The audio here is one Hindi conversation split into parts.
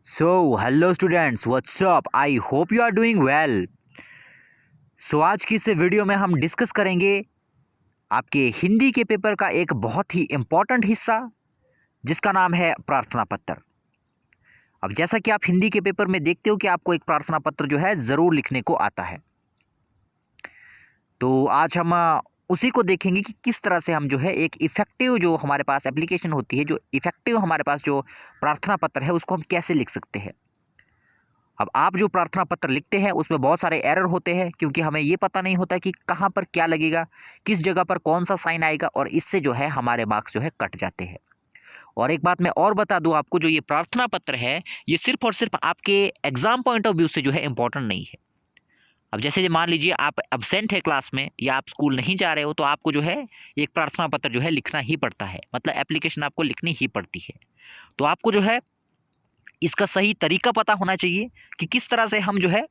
So, hello students, what's up? I hope you are doing well. So, आज की इस वीडियो में हम डिस्कस करेंगे आपके हिंदी के पेपर का एक बहुत ही इम्पॉर्टेंट हिस्सा जिसका नाम है प्रार्थना पत्र। अब जैसा कि आप हिंदी के पेपर में देखते हो कि आपको एक प्रार्थना पत्र जो है ज़रूर लिखने को आता है। तो आज हम उसी को देखेंगे कि किस तरह से हम जो है एक इफ़ेक्टिव जो हमारे पास एप्लीकेशन होती है, जो इफ़ेक्टिव हमारे पास जो प्रार्थना पत्र है उसको हम कैसे लिख सकते हैं। अब आप जो प्रार्थना पत्र लिखते हैं उसमें बहुत सारे एरर होते हैं क्योंकि हमें ये पता नहीं होता कि कहाँ पर क्या लगेगा, किस जगह पर कौन सा साइन आएगा और इससे जो है हमारे मार्क्स जो है कट जाते हैं। और एक बात मैं और बता दूं आपको, जो ये प्रार्थना पत्र है ये सिर्फ और सिर्फ आपके एग्जाम पॉइंट ऑफ व्यू से जो है इम्पोर्टेंट नहीं है। अब जैसे मान लीजिए आप एब्सेंट है क्लास में या आप स्कूल नहीं जा रहे हो तो आपको जो है एक प्रार्थना पत्र जो है लिखना ही पड़ता है, मतलब एप्लीकेशन आपको लिखनी ही पड़ती है। तो आपको जो है इसका सही तरीका पता होना चाहिए कि किस तरह से हम जो है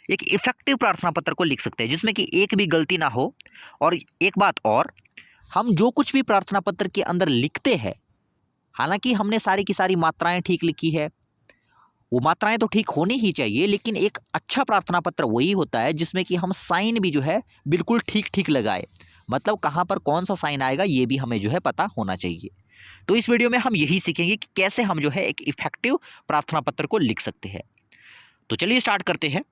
एक इफ़ेक्टिव प्रार्थना पत्र को लिख सकते हैं जिसमें कि एक भी गलती ना हो। और एक बात और, हम जो कुछ भी प्रार्थना पत्र के अंदर लिखते हैं, हालांकि हमने सारी की सारी मात्राएं ठीक लिखी है, वो मात्राएं तो ठीक होनी ही चाहिए, लेकिन एक अच्छा प्रार्थना पत्र वही होता है जिसमें कि हम साइन भी जो है बिल्कुल ठीक ठीक लगाए, मतलब कहाँ पर कौन सा साइन आएगा ये भी हमें जो है पता होना चाहिए। तो इस वीडियो में हम यही सीखेंगे कि कैसे हम जो है एक इफेक्टिव प्रार्थना पत्र को लिख सकते हैं। तो चलिए स्टार्ट करते हैं।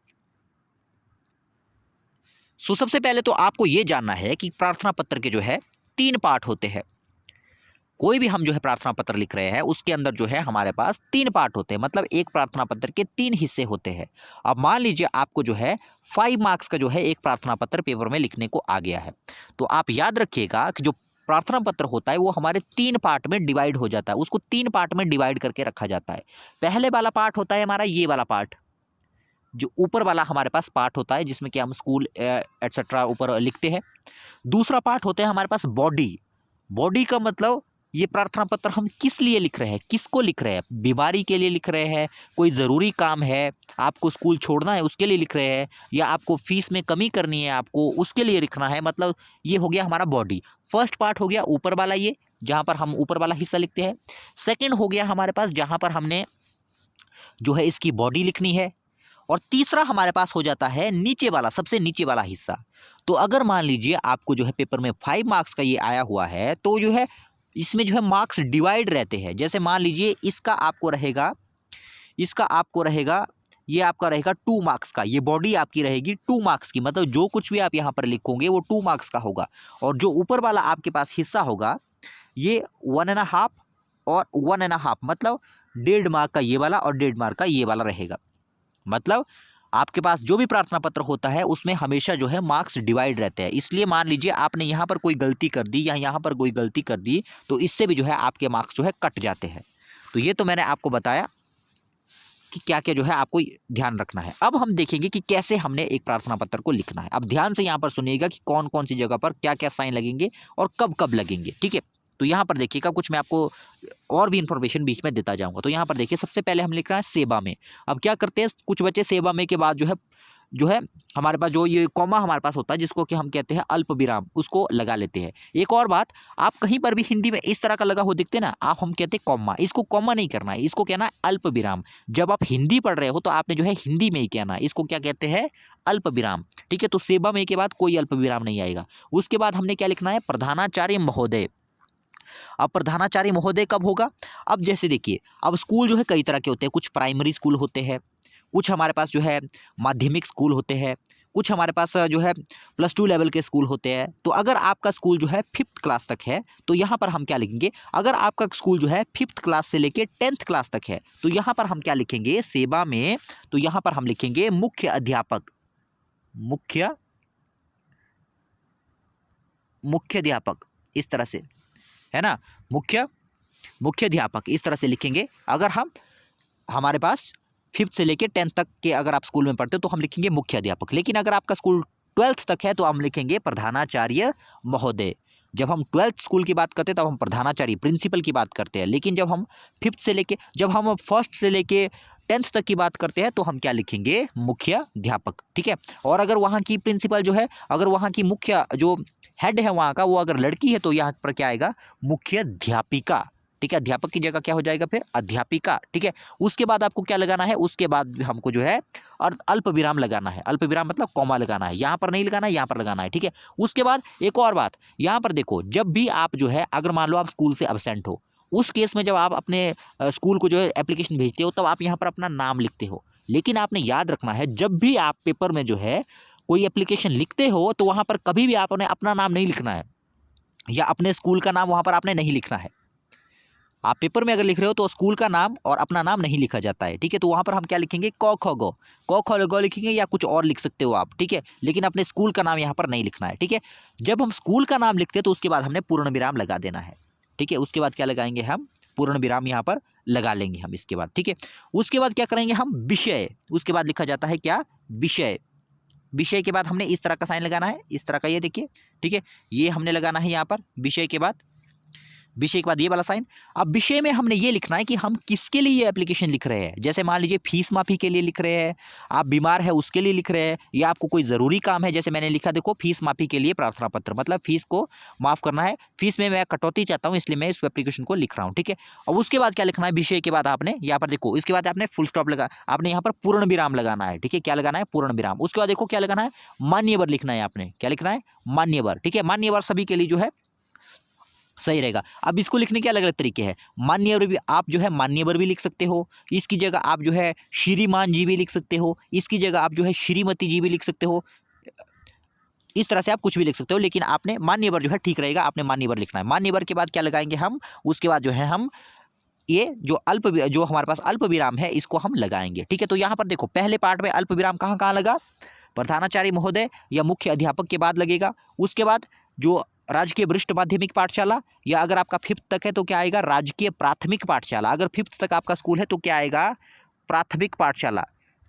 सबसे पहले तो आपको यह जानना है कि प्रार्थना पत्र के जो है 3 पार्ट होते हैं। कोई भी हम जो है प्रार्थना पत्र लिख रहे हैं उसके अंदर जो है हमारे पास 3 पार्ट होते हैं, मतलब एक प्रार्थना पत्र के 3 हिस्से होते हैं। अब मान लीजिए आपको जो है 5 मार्क्स का जो है एक प्रार्थना पत्र पेपर में लिखने को आ गया है, तो आप याद रखिएगा कि जो प्रार्थना पत्र होता है वो हमारे 3 पार्ट में डिवाइड हो जाता है, उसको 3 पार्ट में डिवाइड करके रखा जाता है। पहले वाला पार्ट होता है हमारा ये वाला पार्ट, जो ऊपर वाला हमारे पास पार्ट होता है जिसमें कि हम स्कूल एटसेट्रा ऊपर लिखते हैं। दूसरा पार्ट होता है हमारे पास बॉडी। बॉडी का मतलब ये प्रार्थना पत्र हम किस लिए लिख रहे हैं, किसको लिख रहे हैं, बीमारी के लिए लिख रहे हैं, कोई ज़रूरी काम है, आपको स्कूल छोड़ना है उसके लिए लिख रहे हैं, या आपको फीस में कमी करनी है आपको उसके लिए लिखना है, मतलब ये हो गया हमारा बॉडी। फर्स्ट पार्ट हो गया ऊपर वाला, ये जहाँ पर हम ऊपर वाला हिस्सा लिखते हैं। सेकेंड हो गया हमारे पास जहाँ पर हमने जो है इसकी बॉडी लिखनी है। और तीसरा हमारे पास हो जाता है नीचे वाला, सबसे नीचे वाला हिस्सा। तो अगर मान लीजिए आपको जो है पेपर में 5 मार्क्स का ये आया हुआ है तो जो है इसमें जो है मार्क्स डिवाइड रहते हैं। जैसे मान लीजिए इसका आपको रहेगा, ये आपका रहेगा 2 मार्क्स का, ये बॉडी आपकी रहेगी 2 मार्क्स की, मतलब जो कुछ भी आप यहाँ पर लिखोगे वो 2 मार्क्स का होगा। और जो ऊपर वाला आपके पास हिस्सा होगा ये 1.5 और 1.5, मतलब 1.5 मार्क का ये वाला और 1.5 मार्क का ये वाला रहेगा। मतलब आपके पास जो भी प्रार्थना पत्र होता है उसमें हमेशा जो है मार्क्स डिवाइड रहते हैं। इसलिए मान लीजिए आपने यहाँ पर कोई गलती कर दी या यहाँ पर कोई गलती कर दी तो इससे भी जो है आपके मार्क्स जो है कट जाते हैं। तो ये तो मैंने आपको बताया कि क्या क्या जो है आपको ध्यान रखना है। अब हम देखेंगे कि कैसे हमने एक प्रार्थना पत्र को लिखना है। अब ध्यान से यहाँ पर सुनिएगा कि कौन कौन सी जगह पर क्या क्या साइन लगेंगे और कब कब लगेंगे, ठीक है। तो यहाँ पर देखिएगा, कुछ मैं आपको और भी इंफॉर्मेशन बीच में देता जाऊंगा। तो यहाँ पर देखिए, सबसे पहले हम लिख रहे हैं सेवा में। अब क्या करते हैं कुछ बच्चे, सेवा में के बाद जो है हमारे पास जो ये कॉमा हमारे पास होता है जिसको कि हम कहते हैं अल्प विराम, उसको लगा लेते हैं। एक और बात, आप कहीं पर भी हिंदी में इस तरह का लगा हो दिखते ना, आप हम कहते हैं कॉमा, इसको कॉमा नहीं करना है, इसको कहना है अल्प विराम। जब आप हिंदी पढ़ रहे हो तो आपने जो है हिंदी में ही कहना है, इसको क्या कहते हैं, अल्प विराम, ठीक है। तो सेवा में के बाद कोई अल्प विराम नहीं आएगा। उसके बाद हमने क्या लिखना है, प्रधानाचार्य महोदय। अब प्रधानाचार्य महोदय कब होगा, अब जैसे देखिए, अब स्कूल जो है कई तरह के होते हैं, कुछ प्राइमरी स्कूल होते हैं, कुछ हमारे पास जो है माध्यमिक स्कूल होते हैं, कुछ हमारे पास जो है +2 लेवल के स्कूल होते हैं। तो अगर आपका स्कूल जो है 5th क्लास तक है तो यहाँ पर हम क्या लिखेंगे, अगर आपका स्कूल जो है 5th क्लास से लेके 10th क्लास तक है तो यहाँ पर हम क्या लिखेंगे, सेवा में, तो यहाँ पर हम लिखेंगे मुख्य अध्यापक, मुख्य अध्यापक, इस तरह से, है ना, मुख्य अध्यापक, इस तरह से लिखेंगे। अगर हम हमारे पास 5th से लेके 10th तक के अगर आप स्कूल में पढ़ते हो तो हम लिखेंगे मुख्य अध्यापक। लेकिन अगर आपका स्कूल 12th तक है तो हम लिखेंगे प्रधानाचार्य महोदय। जब हम 12th स्कूल की बात करते हैं तब हम प्रधानाचार्य, प्रिंसिपल की बात करते हैं। लेकिन जब हम 5th से लेके, जब हम 1st से लेके 10th तक की बात करते हैं तो हम क्या लिखेंगे, मुख्य अध्यापक, ठीक है। और अगर वहाँ की प्रिंसिपल जो है, अगर वहाँ की मुख्य जो हेड है वहाँ का, वो अगर लड़की है तो यहाँ पर क्या आएगा, मुख्य अध्यापिका, ठीक है, अध्यापक की जगह क्या हो जाएगा फिर अध्यापिका। ठीक है, उसके बाद आपको क्या लगाना है, उसके बाद हमको जो है और अल्प विराम लगाना है। अल्प विराम मतलब कॉमा लगाना है, यहाँ पर नहीं लगाना है, यहाँ पर लगाना है। ठीक है, उसके बाद एक और बात, यहाँ पर देखो, जब भी आप जो है अगर मान लो आप स्कूल से अब्सेंट हो, उस केस में जब आप अपने स्कूल को जो है एप्लीकेशन भेजते हो, तब आप यहाँ पर अपना नाम लिखते हो। लेकिन आपने याद रखना है, जब भी आप पेपर में जो है कोई एप्लीकेशन लिखते हो, तो वहाँ पर कभी भी आपने अपना नाम नहीं लिखना है, या अपने स्कूल का नाम वहाँ पर आपने नहीं लिखना है। आप पेपर में अगर लिख रहे हो तो स्कूल का नाम और अपना नाम नहीं लिखा जाता है। ठीक है, तो वहाँ पर हम क्या लिखेंगे, क ख ग, क ख ग लिखेंगे, या कुछ और लिख सकते हो आप। ठीक है, लेकिन अपने स्कूल का नाम यहाँ पर नहीं लिखना है। ठीक है, जब हम स्कूल का नाम लिखते हैं तो उसके बाद हमने पूर्ण विराम लगा देना है। ठीक है, उसके बाद क्या लगाएंगे हम, पूर्ण विराम यहाँ पर लगा लेंगे हम इसके बाद। ठीक है, उसके बाद क्या करेंगे हम, विषय, उसके बाद लिखा जाता है क्या, विषय। विषय के बाद हमने इस तरह का साइन लगाना है, इस तरह का, ये देखिए। ठीक है, ये हमने लगाना है यहाँ पर विषय के बाद, विषय के बाद ये वाला साइन। अब विषय में हमने ये लिखना है कि हम किसके लिए ये एप्लीकेशन लिख रहे हैं। जैसे मान लीजिए फीस माफी के लिए लिख रहे हैं, आप बीमार है उसके लिए लिख रहे हैं, या आपको कोई ज़रूरी काम है, जैसे मैंने लिखा देखो, फीस माफी के लिए प्रार्थना पत्र, मतलब फीस को माफ़ करना है, फीस में मैं कटौती चाहता हूँ, इसलिए मैं इस एप्लीकेशन को लिख रहा हूँ। ठीक है, और उसके बाद क्या लिखना है, विषय के बाद आपने यहाँ पर देखो, इसके बाद आपने फुल स्टॉप लगा, आपने यहाँ पर पूर्ण विराम लगाना है। ठीक है, क्या लगाना है, पूर्ण विराम। उसके बाद देखो क्या लगाना है, मान्यवर लिखना है आपने, क्या लिखना है, मान्यवर। ठीक है, मान्यवर सभी के लिए जो है सही रहेगा। अब इसको लिखने के अलग अलग तरीके हैं, मान्यवर भी आप जो है मान्यवर भी लिख सकते हो, इसकी जगह आप जो है श्रीमान जी भी लिख सकते हो, इसकी जगह आप जो है श्रीमती जी भी लिख सकते हो, इस तरह से आप कुछ भी लिख सकते हो, लेकिन आपने मान्यवर जो है ठीक रहेगा, आपने मान्यवर लिखना है। मान्यवर के बाद क्या लगाएंगे हम, उसके बाद जो है हम ये जो हमारे पास अल्प विराम है, इसको हम लगाएंगे। ठीक है, तो यहाँ पर देखो, पहले पार्ट में अल्प विराम कहाँ कहाँ लगा, प्रधानाचार्य महोदय या मुख्य अध्यापक के बाद लगेगा। उसके बाद जो राजकीय वरिष्ठ माध्यमिक पाठशाला, या अगर आपका 5th तक है तो क्या आएगा, राजकीय प्राथमिक पाठशाला। अगर 5th तक आपका स्कूल है तो क्या आएगा, प्राथमिक पाठशाला।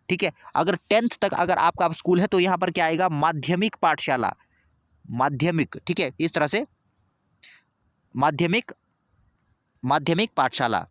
ठीक है, अगर 10th तक अगर आपका स्कूल है तो यहाँ पर क्या आएगा, माध्यमिक पाठशाला, माध्यमिक। ठीक है, इस तरह से माध्यमिक पाठशाला।